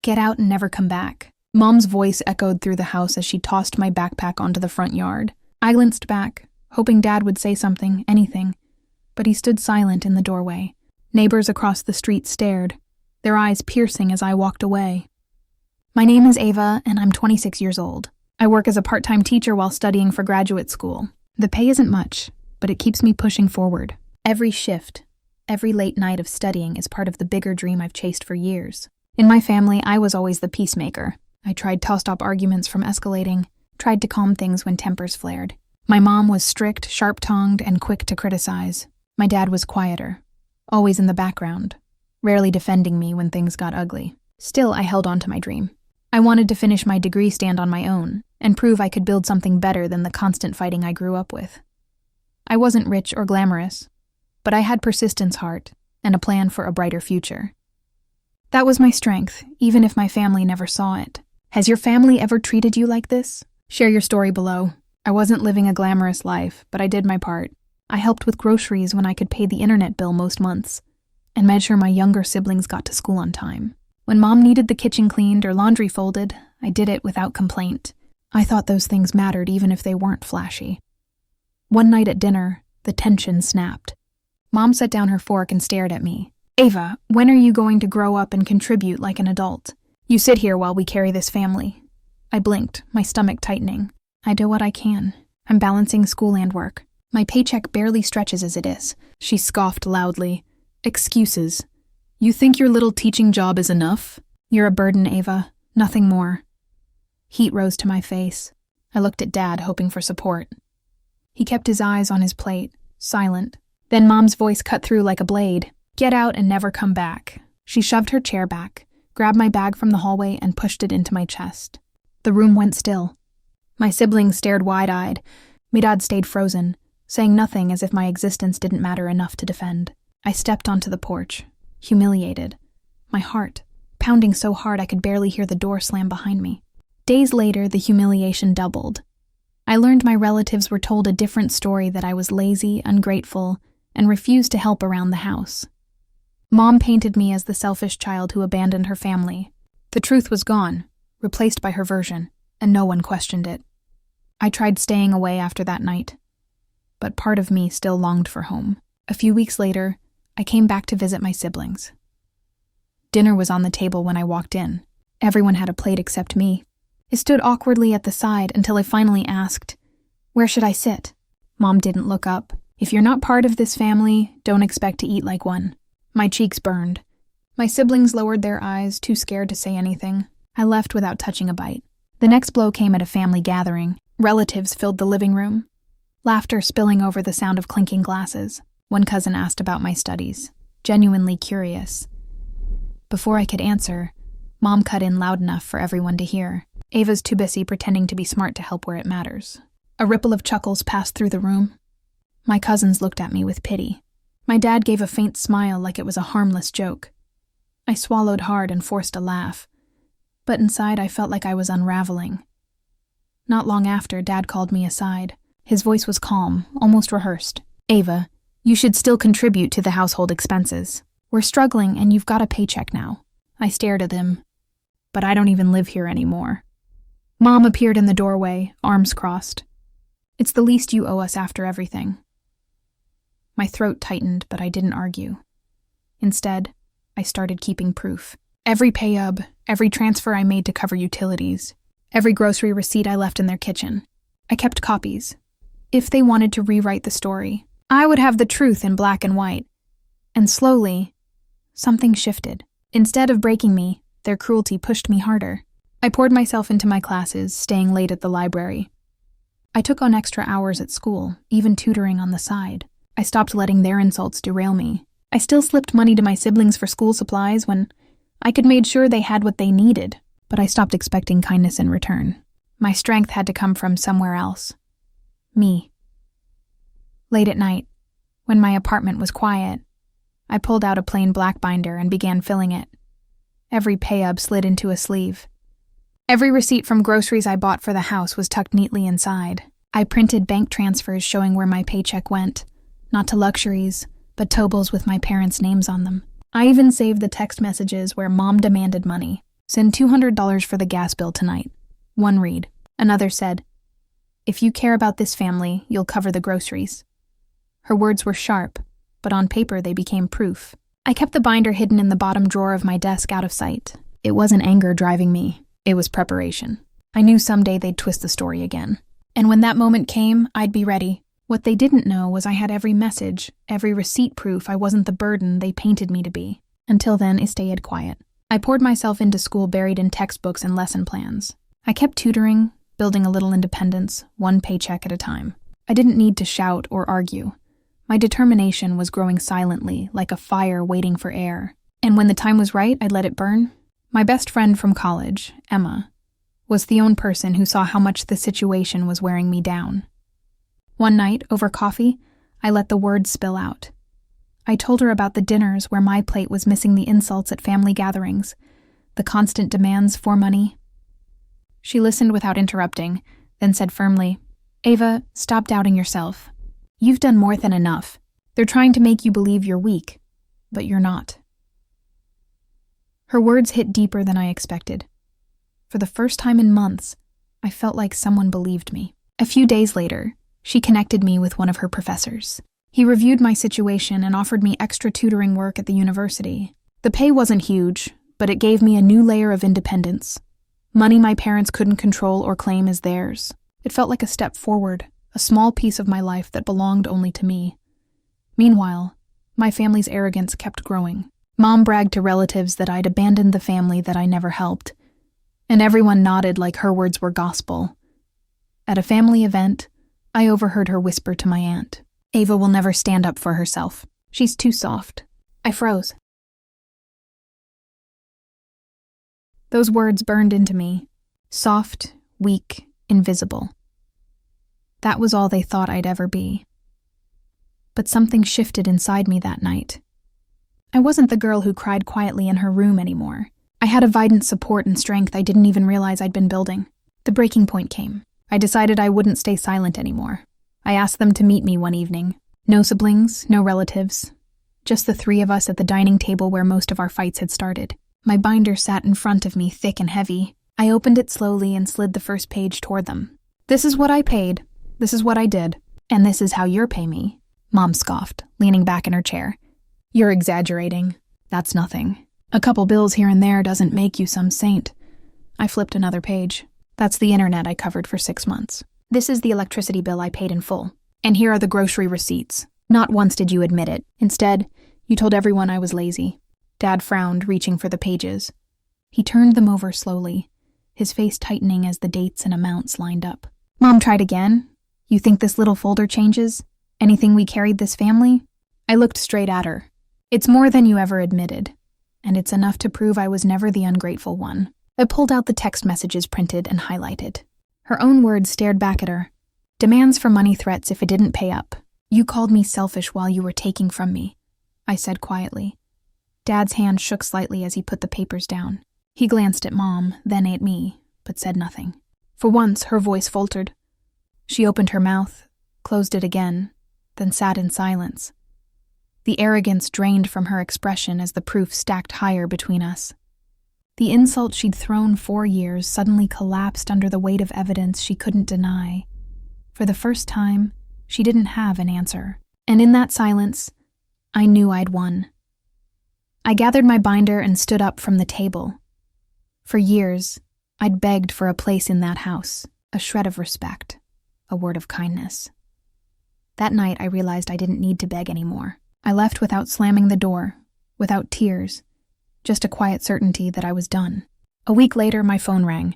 Get out and never come back. Mom's voice echoed through the house as she tossed my backpack onto the front yard. I glanced back, hoping Dad would say something, anything, but he stood silent in the doorway. Neighbors across the street stared, their eyes piercing as I walked away. My name is Ava, and I'm 26 years old. I work as a part-time teacher while studying for graduate school. The pay isn't much, but it keeps me pushing forward. Every shift, every late night of studying is part of the bigger dream I've chased for years. In my family, I was always the peacemaker. I tried to stop arguments from escalating, tried to calm things when tempers flared. My mom was strict, sharp-tongued, and quick to criticize. My dad was quieter, always in the background, rarely defending me when things got ugly. Still, I held on to my dream. I wanted to finish my degree, stand on my own, and prove I could build something better than the constant fighting I grew up with. I wasn't rich or glamorous, but I had persistence, heart, and a plan for a brighter future. That was my strength, even if my family never saw it. Has your family ever treated you like this? Share your story below. I wasn't living a glamorous life, but I did my part. I helped with groceries when I could pay the internet bill most months, and made sure my younger siblings got to school on time. When Mom needed the kitchen cleaned or laundry folded, I did it without complaint. I thought those things mattered even if they weren't flashy. One night at dinner, the tension snapped. Mom set down her fork and stared at me. Ava, when are you going to grow up and contribute like an adult? You sit here while we carry this family. I blinked, my stomach tightening. I do what I can. I'm balancing school and work. My paycheck barely stretches as it is. She scoffed loudly. Excuses. You think your little teaching job is enough? You're a burden, Ava. Nothing more. Heat rose to my face. I looked at Dad, hoping for support. He kept his eyes on his plate, silent. Then Mom's voice cut through like a blade. Get out and never come back. She shoved her chair back, grabbed my bag from the hallway, and pushed it into my chest. The room went still. My siblings stared wide-eyed. My dad stayed frozen, saying nothing as if my existence didn't matter enough to defend. I stepped onto the porch, humiliated, my heart pounding so hard I could barely hear the door slam behind me. Days later, the humiliation doubled. I learned my relatives were told a different story, that I was lazy, ungrateful, and refused to help around the house. Mom painted me as the selfish child who abandoned her family. The truth was gone, replaced by her version, and no one questioned it. I tried staying away after that night, but part of me still longed for home. A few weeks later, I came back to visit my siblings. Dinner was on the table when I walked in. Everyone had a plate except me. I stood awkwardly at the side until I finally asked, "Where should I sit?" Mom didn't look up. If you're not part of this family, don't expect to eat like one. My cheeks burned. My siblings lowered their eyes, too scared to say anything. I left without touching a bite. The next blow came at a family gathering. Relatives filled the living room, laughter spilling over the sound of clinking glasses. One cousin asked about my studies, genuinely curious. Before I could answer, Mom cut in loud enough for everyone to hear. Ava's too busy pretending to be smart to help where it matters. A ripple of chuckles passed through the room. My cousins looked at me with pity. My dad gave a faint smile like it was a harmless joke. I swallowed hard and forced a laugh, but inside I felt like I was unraveling. Not long after, Dad called me aside. His voice was calm, almost rehearsed. Ava, you should still contribute to the household expenses. We're struggling and you've got a paycheck now. I stared at him. But I don't even live here anymore. Mom appeared in the doorway, arms crossed. It's the least you owe us after everything. My throat tightened, but I didn't argue. Instead, I started keeping proof. Every pay-up, every transfer I made to cover utilities, every grocery receipt I left in their kitchen. I kept copies. If they wanted to rewrite the story, I would have the truth in black and white. And slowly, something shifted. Instead of breaking me, their cruelty pushed me harder. I poured myself into my classes, staying late at the library. I took on extra hours at school, even tutoring on the side. I stopped letting their insults derail me. I still slipped money to my siblings for school supplies when I could made sure they had what they needed, but I stopped expecting kindness in return. My strength had to come from somewhere else. Me. Late at night, when my apartment was quiet, I pulled out a plain black binder and began filling it. Every pay-up slid into a sleeve. Every receipt from groceries I bought for the house was tucked neatly inside. I printed bank transfers showing where my paycheck went, not to luxuries, but tobles with my parents' names on them. I even saved the text messages where Mom demanded money. "Send $200 for the gas bill tonight." One read. Another said, "If you care about this family, you'll cover the groceries." Her words were sharp, but on paper they became proof. I kept the binder hidden in the bottom drawer of my desk out of sight. It wasn't anger driving me. It was preparation. I knew someday they'd twist the story again. And when that moment came, I'd be ready. What they didn't know was I had every message, every receipt proof I wasn't the burden they painted me to be. Until then, I stayed quiet. I poured myself into school buried in textbooks and lesson plans. I kept tutoring, building a little independence, one paycheck at a time. I didn't need to shout or argue. My determination was growing silently, like a fire waiting for air. And when the time was right, I'd let it burn. My best friend from college, Emma, was the only person who saw how much the situation was wearing me down. One night, over coffee, I let the words spill out. I told her about the dinners where my plate was missing the insults at family gatherings, the constant demands for money. She listened without interrupting, then said firmly, "Ava, stop doubting yourself. You've done more than enough. They're trying to make you believe you're weak, but you're not." Her words hit deeper than I expected. For the first time in months, I felt like someone believed me. A few days later, she connected me with one of her professors. He reviewed my situation and offered me extra tutoring work at the university. The pay wasn't huge, but it gave me a new layer of independence. Money my parents couldn't control or claim as theirs. It felt like a step forward, a small piece of my life that belonged only to me. Meanwhile, my family's arrogance kept growing. Mom bragged to relatives that I'd abandoned the family that I never helped, and everyone nodded like her words were gospel. At a family event, I overheard her whisper to my aunt, "Ava will never stand up for herself. She's too soft." I froze. Those words burned into me. Soft, weak, invisible. That was all they thought I'd ever be. But something shifted inside me that night. I wasn't the girl who cried quietly in her room anymore. I had a vibrant support and strength I didn't even realize I'd been building. The breaking point came. I decided I wouldn't stay silent anymore. I asked them to meet me one evening. No siblings, no relatives. Just the three of us at the dining table where most of our fights had started. My binder sat in front of me, thick and heavy. I opened it slowly and slid the first page toward them. "This is what I paid. This is what I did. And this is how you're pay me." Mom scoffed, leaning back in her chair. "You're exaggerating. That's nothing. A couple bills here and there doesn't make you some saint." I flipped another page. "That's the internet I covered for 6 months. This is the electricity bill I paid in full. And here are the grocery receipts. Not once did you admit it. Instead, you told everyone I was lazy." Dad frowned, reaching for the pages. He turned them over slowly, his face tightening as the dates and amounts lined up. "Mom tried again. You think this little folder changes anything we carried this family?" I looked straight at her. "It's more than you ever admitted. And it's enough to prove I was never the ungrateful one." I pulled out the text messages printed and highlighted. Her own words stared back at her. "Demands for money, threats if it didn't pay up. You called me selfish while you were taking from me," I said quietly. Dad's hand shook slightly as he put the papers down. He glanced at Mom, then at me, but said nothing. For once, her voice faltered. She opened her mouth, closed it again, then sat in silence. The arrogance drained from her expression as the proof stacked higher between us. The insult she'd thrown 4 years suddenly collapsed under the weight of evidence she couldn't deny. For the first time, she didn't have an answer. And in that silence, I knew I'd won. I gathered my binder and stood up from the table. For years, I'd begged for a place in that house, a shred of respect, a word of kindness. That night, I realized I didn't need to beg anymore. I left without slamming the door, without tears, just a quiet certainty that I was done. A week later, my phone rang.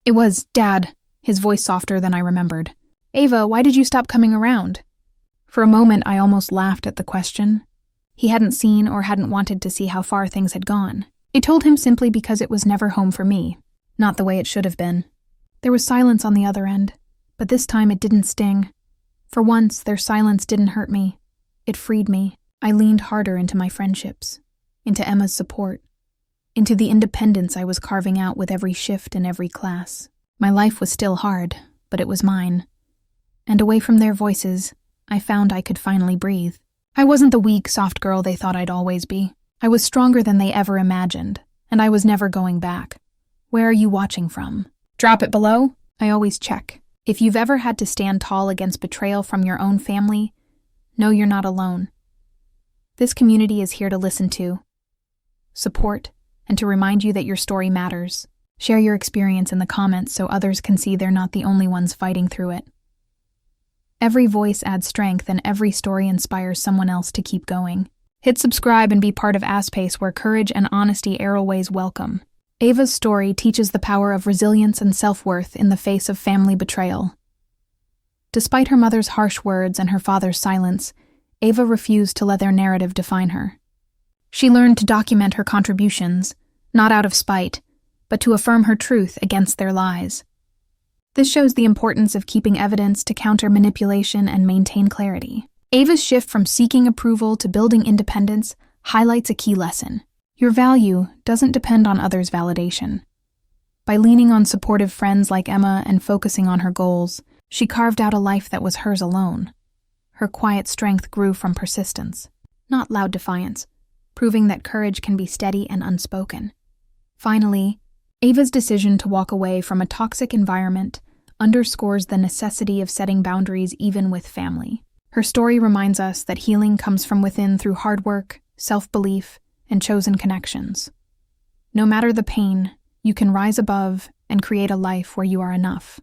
It was Dad, his voice softer than I remembered. "Ava, why did you stop coming around?" For a moment, I almost laughed at the question. He hadn't seen or hadn't wanted to see how far things had gone. I told him simply because it was never home for me, not the way it should have been. There was silence on the other end, but this time it didn't sting. For once, their silence didn't hurt me. It freed me. I leaned harder into my friendships, into Emma's support, into the independence I was carving out with every shift in every class. My life was still hard, but it was mine. And away from their voices, I found I could finally breathe. I wasn't the weak, soft girl they thought I'd always be. I was stronger than they ever imagined, and I was never going back. Where are you watching from? Drop it below. I always check. If you've ever had to stand tall against betrayal from your own family, know you're not alone. This community is here to listen to, support, and to remind you that your story matters. Share your experience in the comments so others can see they're not the only ones fighting through it. Every voice adds strength and every story inspires someone else to keep going. Hit subscribe and be part of Aspace, where courage and honesty are always welcome. Ava's story teaches the power of resilience and self-worth in the face of family betrayal. Despite her mother's harsh words and her father's silence, Ava refused to let their narrative define her. She learned to document her contributions, not out of spite, but to affirm her truth against their lies. This shows the importance of keeping evidence to counter manipulation and maintain clarity. Ava's shift from seeking approval to building independence highlights a key lesson. Your value doesn't depend on others' validation. By leaning on supportive friends like Emma and focusing on her goals, she carved out a life that was hers alone. Her quiet strength grew from persistence, not loud defiance, proving that courage can be steady and unspoken. Finally, Ava's decision to walk away from a toxic environment underscores the necessity of setting boundaries even with family. Her story reminds us that healing comes from within through hard work, self-belief, and chosen connections. No matter the pain, you can rise above and create a life where you are enough.